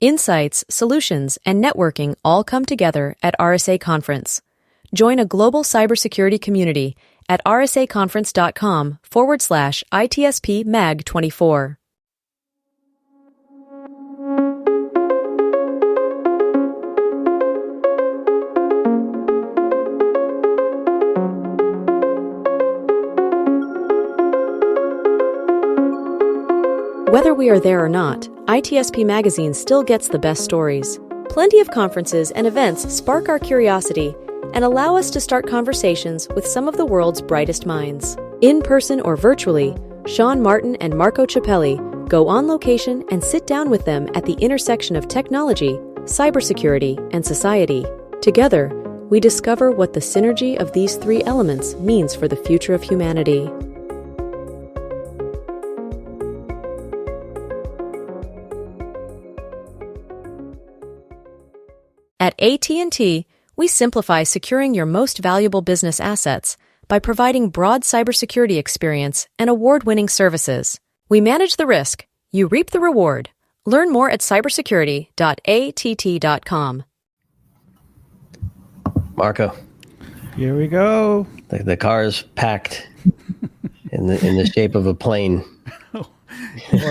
Insights, solutions, and networking all come together at RSA Conference. Join a global cybersecurity community at rsaconference.com/ITSP Mag 24. Whether we are there or not, ITSP Magazine still gets the best stories. Plenty of conferences and events spark our curiosity and allow us to start conversations with some of the world's brightest minds. In person or virtually, Sean Martin and Marco Ciappelli go on location and sit down with them at the intersection of technology, cybersecurity, and society. Together, we discover what the synergy of these three elements means for the future of humanity. At AT&T, we simplify securing your most valuable business assets by providing broad cybersecurity experience and award-winning services. We manage the risk, you reap the reward. Learn more at cybersecurity.att.com. Marco. Here we go. The car is packed in the shape of a plane. Or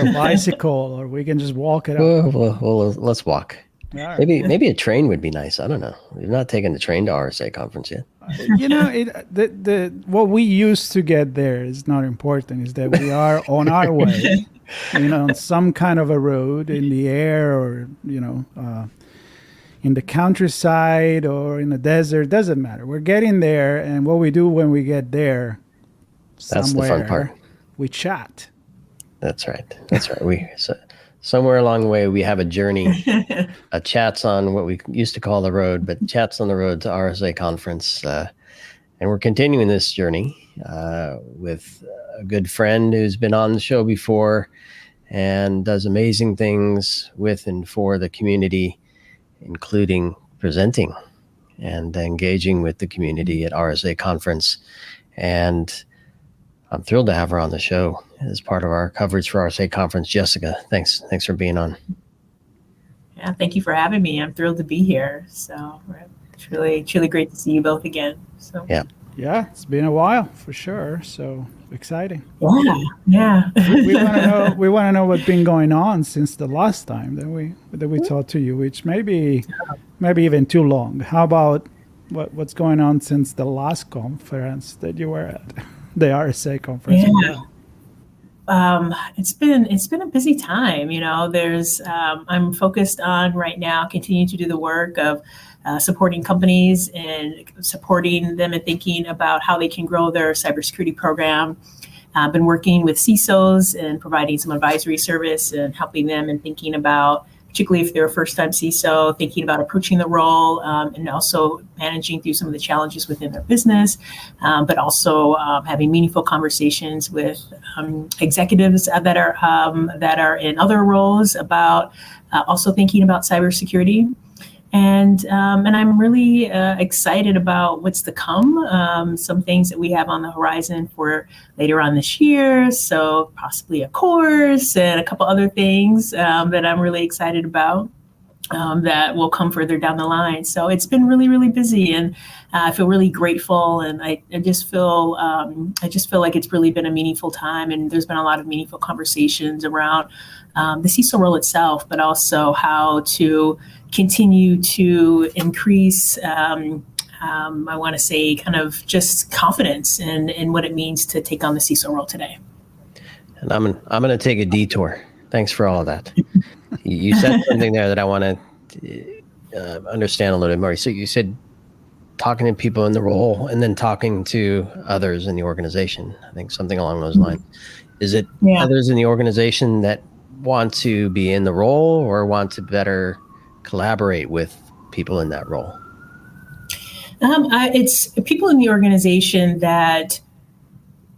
a bicycle, or we can just walk it up. Well, let's walk. Right. Maybe a train would be nice. I don't know. We've not taken the train to RSA Conference yet. What we used to get there is not important. Is that we are on our way, on some kind of a road in the air, or in the countryside or in the desert. Doesn't matter. We're getting there, and what we do when we get there, that's the fun part. We chat. That's right. Somewhere along the way, we have a journey, a chats on what we used to call the road, but chats on the road to RSA Conference. And we're continuing this journey with a good friend who's been on the show before and does amazing things with and for the community, including presenting and engaging with the community at RSA Conference. And I'm thrilled to have her on the show as part of our coverage for RSA Conference. Jessica, thanks for being on. Yeah, thank you for having me. I'm thrilled to be here. So it's really great to see you both again. So yeah, it's been a while for sure. So exciting. Yeah. we want to know what's been going on since the last time that we talked to you, which maybe even too long. How about what's going on since the last conference that you were at? The RSA Conference. Yeah. It's been a busy time. I'm focused on right now continuing to do the work of supporting companies and supporting them and thinking about how they can grow their cybersecurity program. I've been working with CISOs and providing some advisory service and helping them and thinking about, particularly if they're a first-time CISO, thinking about approaching the role and also managing through some of the challenges within their business, but also having meaningful conversations with executives that are in other roles about also thinking about cybersecurity. And I'm really excited about what's to come. Some things that we have on the horizon for later on this year. So possibly a course and a couple other things that I'm really excited about that will come further down the line. So it's been really, really busy, and I feel really grateful. And I just feel like it's really been a meaningful time. And there's been a lot of meaningful conversations around the CISO role itself, but also how to continue to increase, I want to say, kind of just confidence in what it means to take on the CISO role today. And I'm going to take a detour. Thanks for all of that. You said something there that I want to understand a little bit more. So you said talking to people in the role and then talking to others in the organization. I think something along those lines. Is it others in the organization that want to be in the role or want to better collaborate with people in that role? It's people in the organization that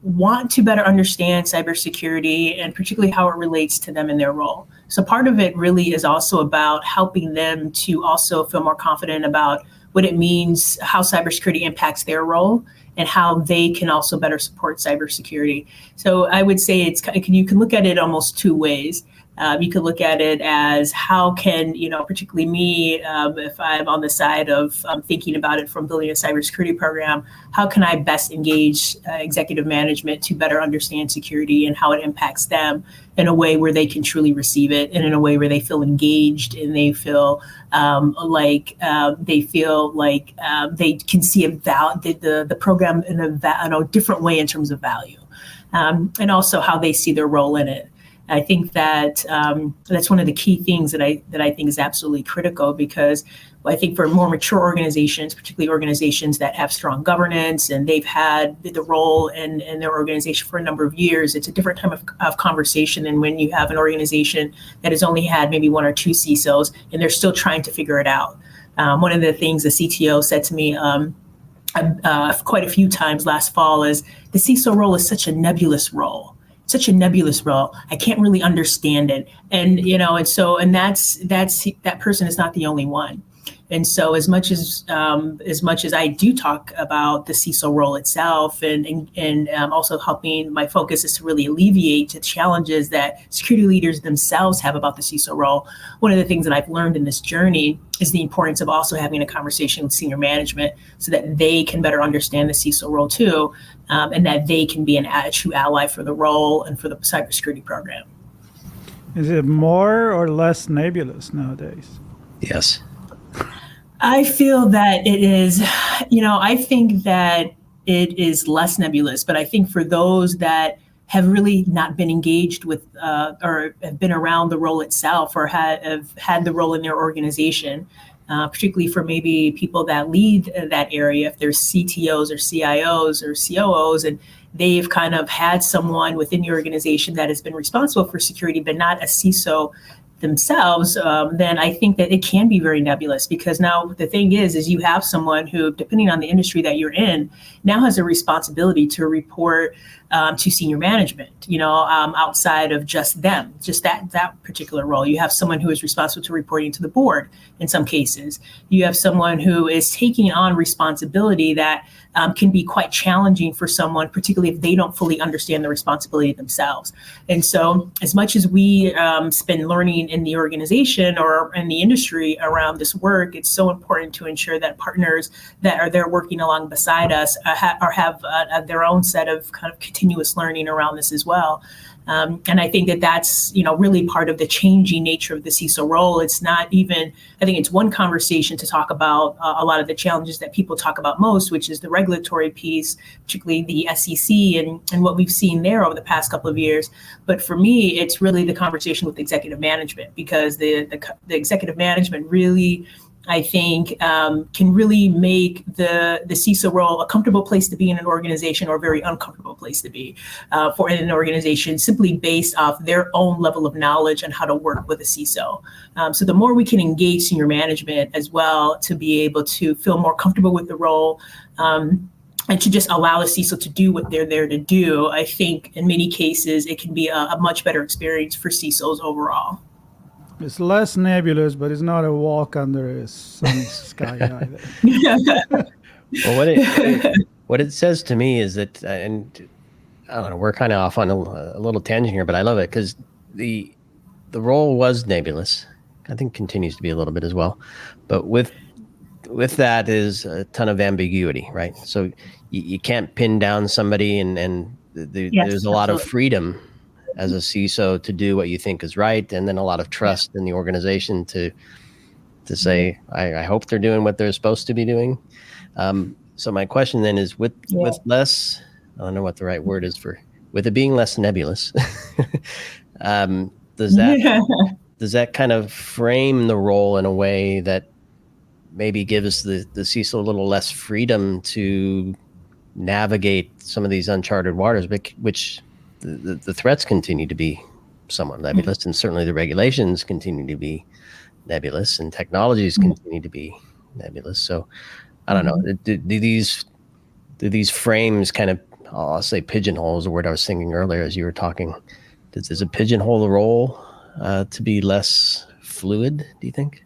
want to better understand cybersecurity and particularly how it relates to them in their role. So part of it really is also about helping them to also feel more confident about what it means, how cybersecurity impacts their role, and how they can also better support cybersecurity. So I would say you can look at it almost two ways. You could look at it as how can, particularly me, if I'm on the side of thinking about it from building a cybersecurity program, how can I best engage executive management to better understand security and how it impacts them in a way where they can truly receive it, and in a way where they feel engaged and they feel like they can see the program in a different way in terms of value, and also how they see their role in it. I think that that's one of the key things that I think is absolutely critical, because I think for more mature organizations, particularly organizations that have strong governance and they've had the role in their organization for a number of years, it's a different type of conversation than when you have an organization that has only had maybe one or two CISOs and they're still trying to figure it out. One of the things the CTO said to me quite a few times last fall is the CISO role is such a nebulous role. I can't really understand it. And, that person is not the only one. And so as much as I do talk about the CISO role itself and also helping, my focus is to really alleviate the challenges that security leaders themselves have about the CISO role. One of the things that I've learned in this journey is the importance of also having a conversation with senior management so that they can better understand the CISO role too, and that they can be a true ally for the role and for the cybersecurity program. Is it more or less nebulous nowadays? Yes. I feel that it is, I think that it is less nebulous, but I think for those that have really not been engaged with or have been around the role itself or have had the role in their organization, particularly for maybe people that lead that area, if there's CTOs or CIOs or COOs, and they've kind of had someone within the organization that has been responsible for security, but not a CISO themselves, then I think that it can be very nebulous, because now the thing is you have someone who, depending on the industry that you're in, now has a responsibility to report to senior management, outside of just them, just that particular role. You have someone who is responsible to reporting to the board in some cases. You have someone who is taking on responsibility that can be quite challenging for someone, particularly if they don't fully understand the responsibility themselves. And so as much as we spend learning in the organization or in the industry around this work, it's so important to ensure that partners that are there working along beside us have their own set of kind of continuous learning around this as well. And I think that that's, really part of the changing nature of the CISO role. It's not even, I think it's one conversation to talk about a lot of the challenges that people talk about most, which is the regulatory piece, particularly the SEC and what we've seen there over the past couple of years. But for me, it's really the conversation with executive management, because the executive management really, I think, can really make the CISO role a comfortable place to be in an organization or a very uncomfortable place to be for an organization, simply based off their own level of knowledge on how to work with a CISO. So the more we can engage senior management as well to be able to feel more comfortable with the role, and to just allow a CISO to do what they're there to do, I think in many cases it can be a much better experience for CISOs overall. It's less nebulous, but it's not a walk under a sunny sky either. Well, what it says to me is that, and I don't know, we're kind of off on a little tangent here, but I love it because the role was nebulous. I think continues to be a little bit as well, but with that is a ton of ambiguity, right? So you can't pin down somebody, and there's a lot of freedom as a CISO to do what you think is right, and then a lot of trust in the organization to say, I hope they're doing what they're supposed to be doing. So my question then is, with less, I don't know what the right word is with it being less nebulous, does that kind of frame the role in a way that maybe gives the CISO a little less freedom to navigate some of these uncharted waters, which the threats continue to be somewhat nebulous, and certainly the regulations continue to be nebulous, and technologies continue to be nebulous. So I don't know, do these frames kind of, I'll say pigeonhole is the word I was thinking earlier as you were talking. Does it pigeonhole the role to be less fluid, do you think?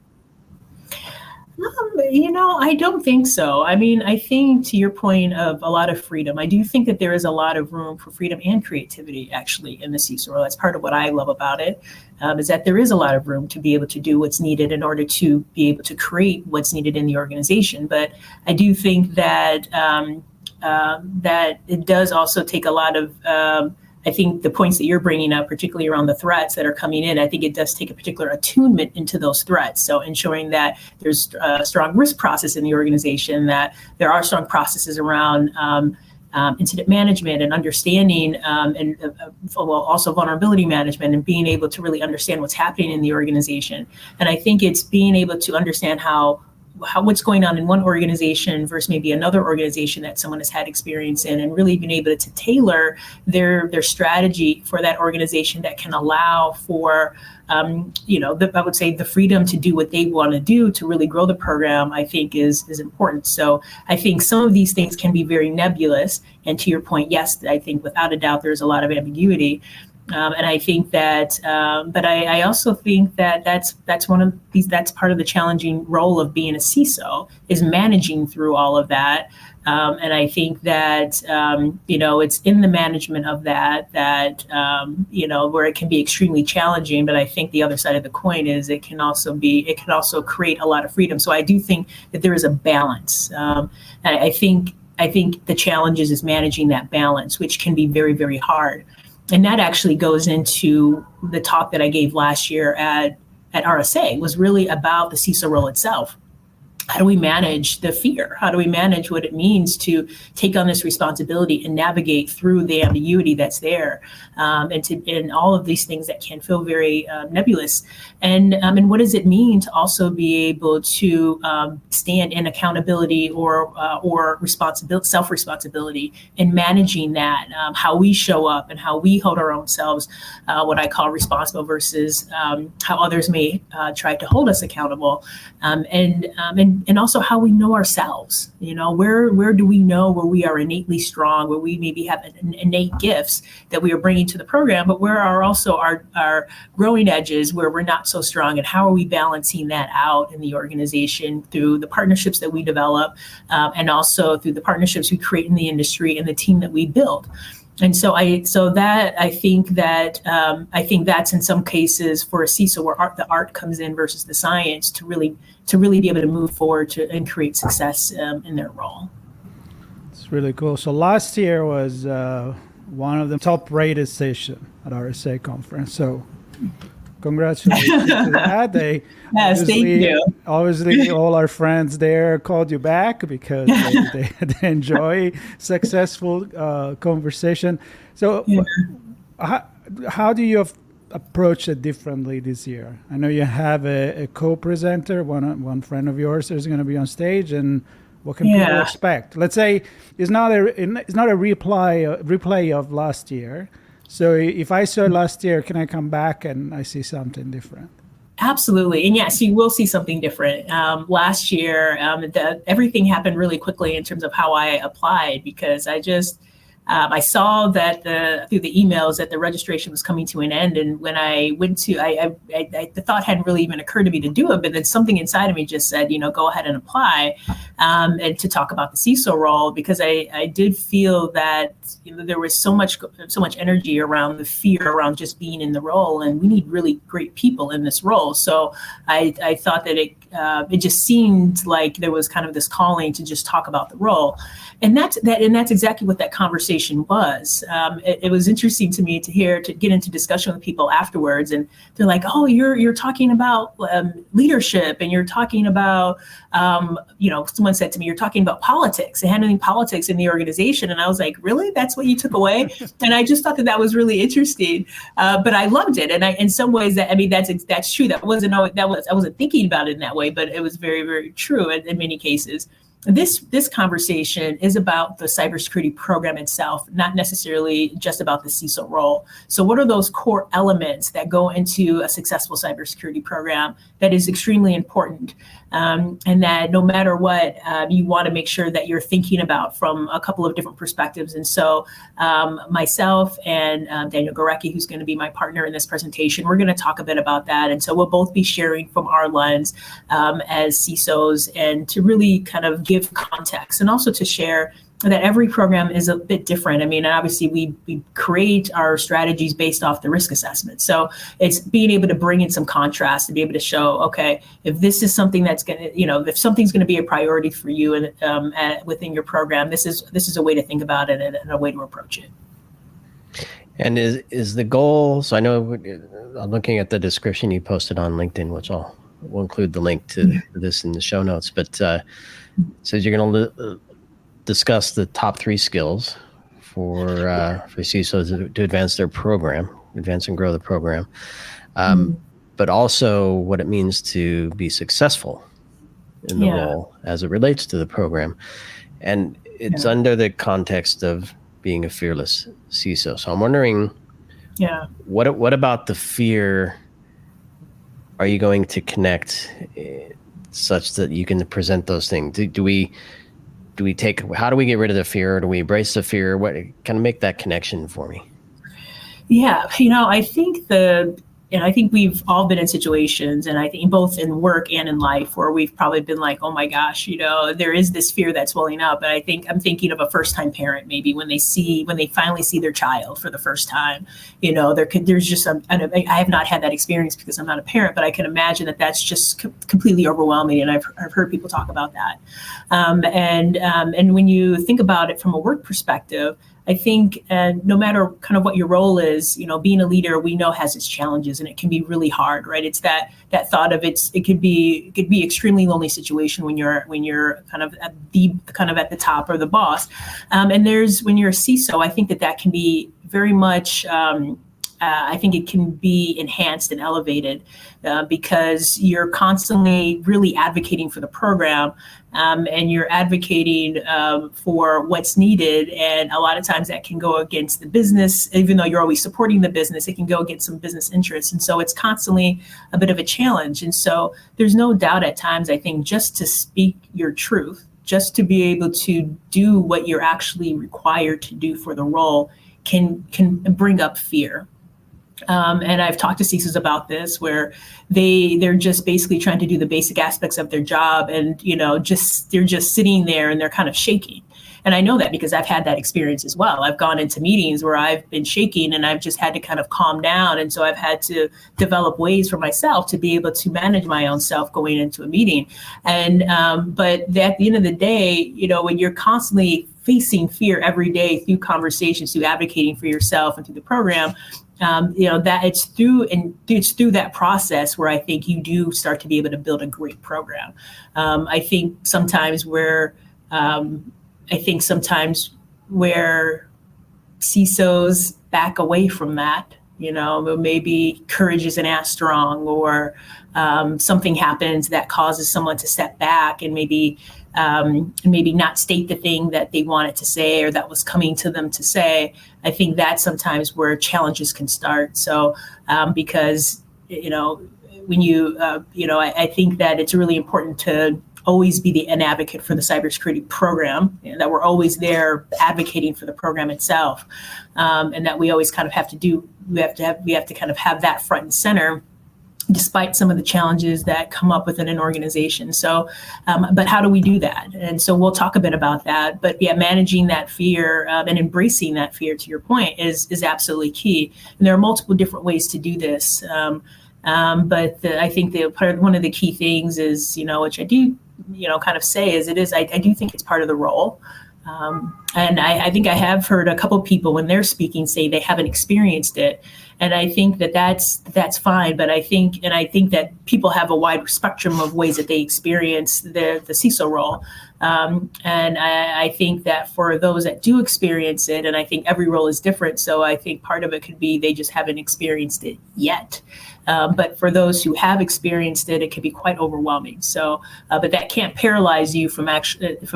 I don't think so. I mean, I think to your point of a lot of freedom, I do think that there is a lot of room for freedom and creativity actually in the CISO role. That's part of what I love about it, is that there is a lot of room to be able to do what's needed in order to be able to create what's needed in the organization. But I do think that that it does also take a lot of I think the points that you're bringing up, particularly around the threats that are coming in, I think it does take a particular attunement into those threats. So ensuring that there's a strong risk process in the organization, that there are strong processes around incident management and understanding, and also vulnerability management, and being able to really understand what's happening in the organization. And I think it's being able to understand how what's going on in one organization versus maybe another organization that someone has had experience in, and really being able to tailor their strategy for that organization that can allow for I would say the freedom to do what they want to do to really grow the program, I think is important. So I think some of these things can be very nebulous. And to your point, yes, I think without a doubt there's a lot of ambiguity. And I think that, but I also think that that's one of these. That's part of the challenging role of being a CISO, is managing through all of that. And I think that it's in the management of that where it can be extremely challenging. But I think the other side of the coin is it can also create a lot of freedom. So I do think that there is a balance. And I think the challenge is managing that balance, which can be very, very hard. And that actually goes into the talk that I gave last year at RSA, was really about the CISO role itself. How do we manage the fear? How do we manage what it means to take on this responsibility and navigate through the ambiguity that's there, and all of these things that can feel very nebulous? And what does it mean to also be able to stand in accountability or responsibility, self-responsibility in managing that, how we show up and how we hold our own selves, what I call responsible versus how others may try to hold us accountable, and also how we know ourselves. Where do we know where we are innately strong, where we maybe have innate gifts that we are bringing to the program, but where are also our growing edges where we're not so strong, and how are we balancing that out in the organization through the partnerships that we develop, and also through the partnerships we create in the industry and the team that we build. And so I think that's in some cases for a CISO where the art comes in versus the science to really be able to move forward and create success in their role. It's really cool. So last year was one of the top-rated sessions at RSA Conference. So congratulations to that. Yes, thank you. Obviously, all our friends there called you back because they enjoy successful conversation. So how do you approach it differently this year? I know you have a co-presenter, one friend of yours is going to be on stage, and what can people expect? Let's say it's not a replay of last year. So if I saw last year, can I come back and I see something different? Absolutely. And yes, you will see something different. Last year, everything happened really quickly in terms of how I applied, because I saw that through the emails that the registration was coming to an end. And when I went to, the thought hadn't really even occurred to me to do it, but then something inside of me just said, go ahead and apply, and to talk about the CISO role, because I did feel that there was so much energy around the fear around just being in the role, and we need really great people in this role. So I thought that it just seemed like there was kind of this calling to just talk about the role. And that's exactly what that conversation was. It was interesting to me to get into discussion with people afterwards, and they're like, "Oh, you're talking about leadership, and you're talking about, someone said to me, you're talking about politics and handling politics in the organization." And I was like, "Really? That's what you took away?" And I just thought that was really interesting, but I loved it. And in some ways, that's true. I wasn't thinking about it in that way, but it was very, very true in many cases. this conversation is about the cybersecurity program itself, not necessarily just about the CISO role. So what are those core elements that go into a successful cybersecurity program that is extremely important? And that no matter what, you want to make sure that you're thinking about from a couple of different perspectives. And so myself and Daniel Gorecki, who's going to be my partner in this presentation, we're going to talk a bit about that. And so we'll both be sharing from our lens as CISOs, and to really kind of give context, and also to share that every program is a bit different. I mean, obviously we create our strategies based off the risk assessment. So it's being able to bring in some contrast to be able to show, okay, if this is something that's going to, if something's going to be a priority for you and within your program, this is a way to think about it and a way to approach it. And is the goal, so I know I'm looking at the description you posted on LinkedIn, which we'll include the link to this in the show notes, but it says you're going to discuss the top 3 skills for CISOs to advance their program, advance and grow the program, but also what it means to be successful in the role as it relates to the program. And it's under the context of being a fearless CISO. So I'm wondering, what about the fear are you going to connect such that you can present those things? How do we get rid of the fear? Do we embrace the fear? What kind of make that connection for me? Yeah, I think we've all been in situations, and I think both in work and in life, where we've probably been like, oh my gosh, there is this fear that's welling up. And I'm thinking of a first-time parent, maybe when they finally see their child for the first time, there's just I have not had that experience because I'm not a parent, but I can imagine that that's just completely overwhelming. And I've heard people talk about that. And when you think about it from a work perspective, I think no matter kind of what your role is, being a leader, we know has its challenges, and it can be really hard, right? It's that thought of it could be extremely lonely situation when you're kind of at the top or the boss. And when you're a CISO, I think that can be very much. I think it can be enhanced and elevated because you're constantly really advocating for the program, and you're advocating for what's needed. And a lot of times that can go against the business, even though you're always supporting the business, it can go against some business interests. And so it's constantly a bit of a challenge. And so there's no doubt at times, I think, just to speak your truth, just to be able to do what you're actually required to do for the role can bring up fear. And I've talked to CISOs about this, where they're just basically trying to do the basic aspects of their job, and they're just sitting there and they're kind of shaking. And I know that because I've had that experience as well. I've gone into meetings where I've been shaking and I've just had to kind of calm down. And so I've had to develop ways for myself to be able to manage my own self going into a meeting. And but at the end of the day, when you're constantly facing fear every day through conversations, through advocating for yourself and through the program, that it's through that process where I think you do start to be able to build a great program. I think sometimes where CISOs back away from that, maybe courage isn't as strong, or something happens that causes someone to step back and maybe not state the thing that they wanted to say or that was coming to them to say. I think that's sometimes where challenges can start. So because, when you, I think that it's really important to always be an advocate for the cybersecurity program, that we're always there advocating for the program itself, and that we always kind of have to kind of have that front and center, despite some of the challenges that come up within an organization. So, but how do we do that? And so we'll talk a bit about that. But managing that fear and embracing that fear, to your point, is absolutely key. And there are multiple different ways to do this. But I think one of the key things is, which I do, kind of say is I do think it's part of the role. And I think I have heard a couple of people when they're speaking say they haven't experienced it. And I think that's fine. But I think that people have a wide spectrum of ways that they experience the CISO role. And I think that for those that do experience it, and I think every role is different, so I think part of it could be they just haven't experienced it yet. But for those who have experienced it, it can be quite overwhelming. So, but that can't paralyze you from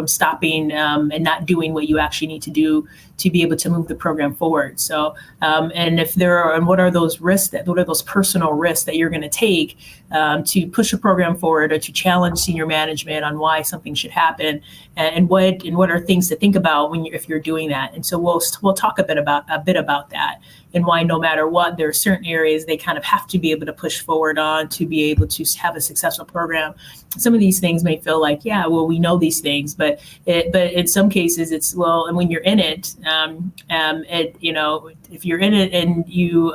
stopping and not doing what you actually need to do to be able to move the program forward. So, and what are those risks what are those personal risks that you're going to take to push a program forward or to challenge senior management on why something should happen, and what are things to think about if you're doing that. And so we'll talk a bit about that, and why no matter what, there are certain areas they kind of have to be able to push forward on to be able to have a successful program. Some of these things may feel like, yeah, well, we know these things, but in some cases it's, well, and when you're in it, if you're in it and you,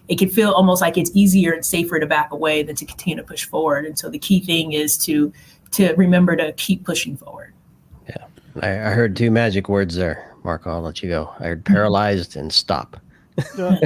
it can feel almost like it's easier and safer to back away than to continue to push forward. And so the key thing is to remember to keep pushing forward. Yeah, I heard two magic words there, Marco. I'll let you go. I heard paralyzed and stop. I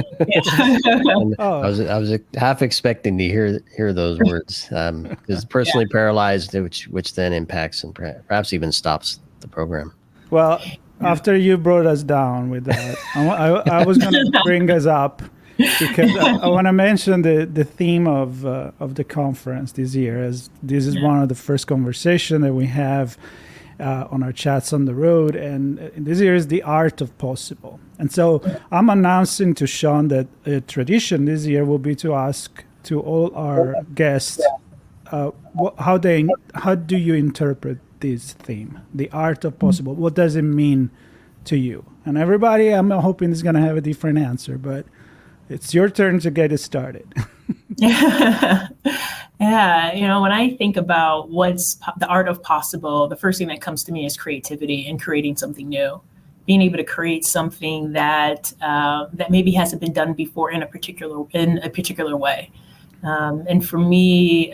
was half expecting to hear those words, because personally paralyzed, which then impacts and perhaps even stops the program. Well, after you brought us down with that, I was going to bring us up, because I want to mention the theme of the conference this year, as this is one of the first conversations that we have on our chats on the road, and this year is the art of possible. And so I'm announcing to Sean that a tradition this year will be to ask to all our guests, how do you interpret this theme, the art of possible? What does it mean to you? And everybody, I'm hoping, is going to have a different answer, but it's your turn to get it started. Yeah, when I think about what's the art of possible, the first thing that comes to me is creativity and creating something new, being able to create something that maybe hasn't been done before in a particular way. And for me,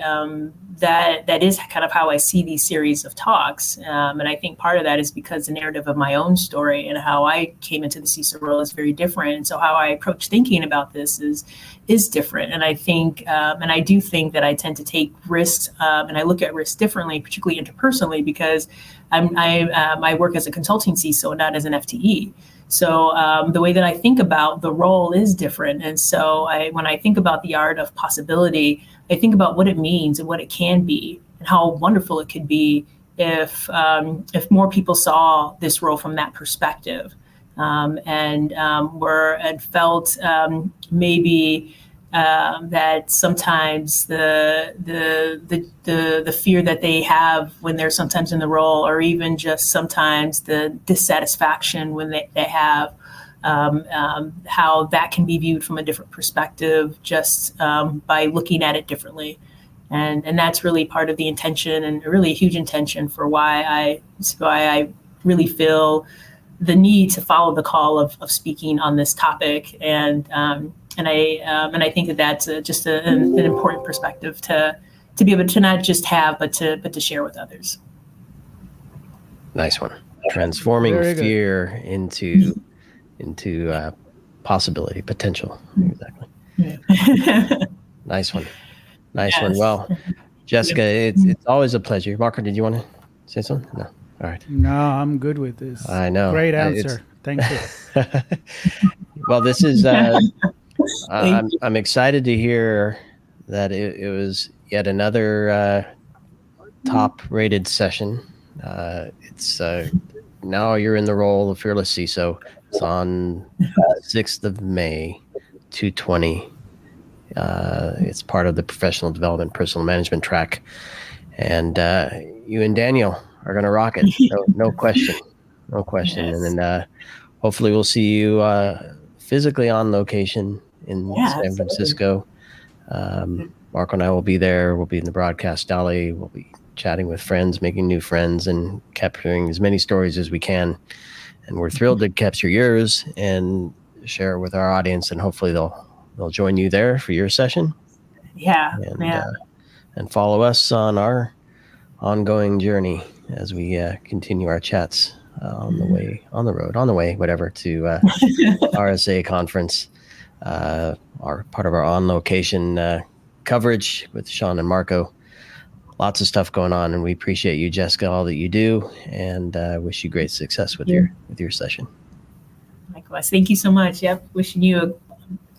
that is kind of how I see these series of talks. And I think part of that is because the narrative of my own story and how I came into the CISO role is very different. And so how I approach thinking about this is different. And I think, and I do think that I tend to take risks, and I look at risks differently, particularly interpersonally, because I work as a consulting CISO, not as an FTE. So the way that I think about the role is different. And so when I think about the art of possibility, I think about what it means and what it can be and how wonderful it could be if more people saw this role from that perspective, and felt maybe that sometimes the fear that they have when they're sometimes in the role, or even just sometimes the dissatisfaction when they have, how that can be viewed from a different perspective just by looking at it differently. And that's really part of the intention, and really a huge intention for why I really feel the need to follow the call of speaking on this topic. And I think that's just an important perspective to be able to not just have, but to share with others. Nice one. Transforming fear into possibility, potential. Exactly. Yeah. Nice one. Nice one. Well, Jessica, it's always a pleasure. Marco, did you want to say something? No. All right. No, I'm good with this. I know. Great answer. Thank you. Well, this is. I'm excited to hear that it was yet another top-rated session. It's now you're in the role of Fearless CISO. It's on 6th of May, 2:20. It's part of the professional development, personal management track, and you and Daniel are going to rock it. No question. Yes. And then hopefully we'll see you physically on location in San Francisco. Marco and I will be there. We'll be in the broadcast alley. We'll be chatting with friends, making new friends, and capturing as many stories as we can. And we're thrilled to capture yours and share it with our audience. And hopefully they'll join you there for your session. And follow us on our ongoing journey as we continue our chats on the way, whatever, to RSA Conference, our part of our on location coverage with Sean and Marco. lots of stuff going on, and we appreciate you, Jessica, all that you do, and wish you great success with your session. Likewise. Thank you so much. Yep. Wishing you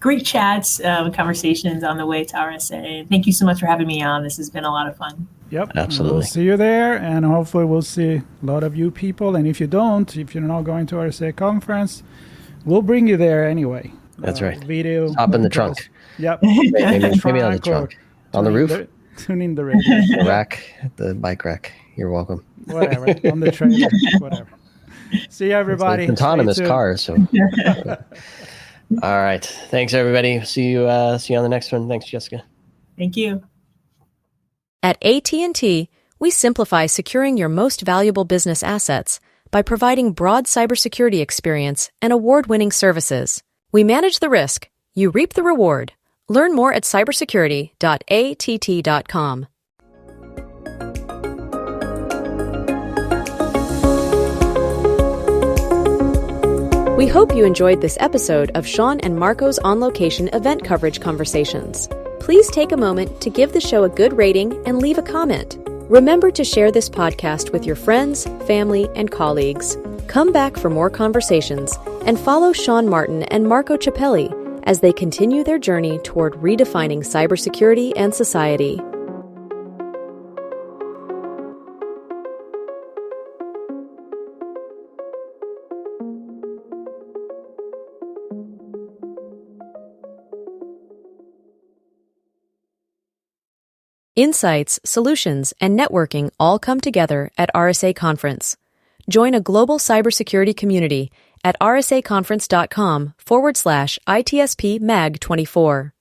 great chats and conversations on the way to RSA. Thank you so much for having me on. This has been a lot of fun. Yep. Absolutely. We'll see you there, and hopefully we'll see a lot of you people. And if you're not going to RSA Conference, we'll bring you there anyway. That's right. Video. Hop in the trunk. Yep. Maybe on the trunk. On the roof? Tune in the radio. The rack, the bike rack. You're welcome. Whatever. On the trailer. Whatever. See you, everybody. It's an autonomous car, so. All right. Thanks, everybody. See you on the next one. Thanks, Jessica. Thank you. At AT&T, we simplify securing your most valuable business assets by providing broad cybersecurity experience and award-winning services. We manage the risk. You reap the reward. Learn more at cybersecurity.att.com. We hope you enjoyed this episode of Sean and Marco's on-location event coverage conversations. Please take a moment to give the show a good rating and leave a comment. Remember to share this podcast with your friends, family, and colleagues. Come back for more conversations and follow Sean Martin and Marco Ciappelli as they continue their journey toward redefining cybersecurity and society. Insights, solutions, and networking all come together at RSA Conference. Join a global cybersecurity community at rsaconference.com/ITSP Mag 24.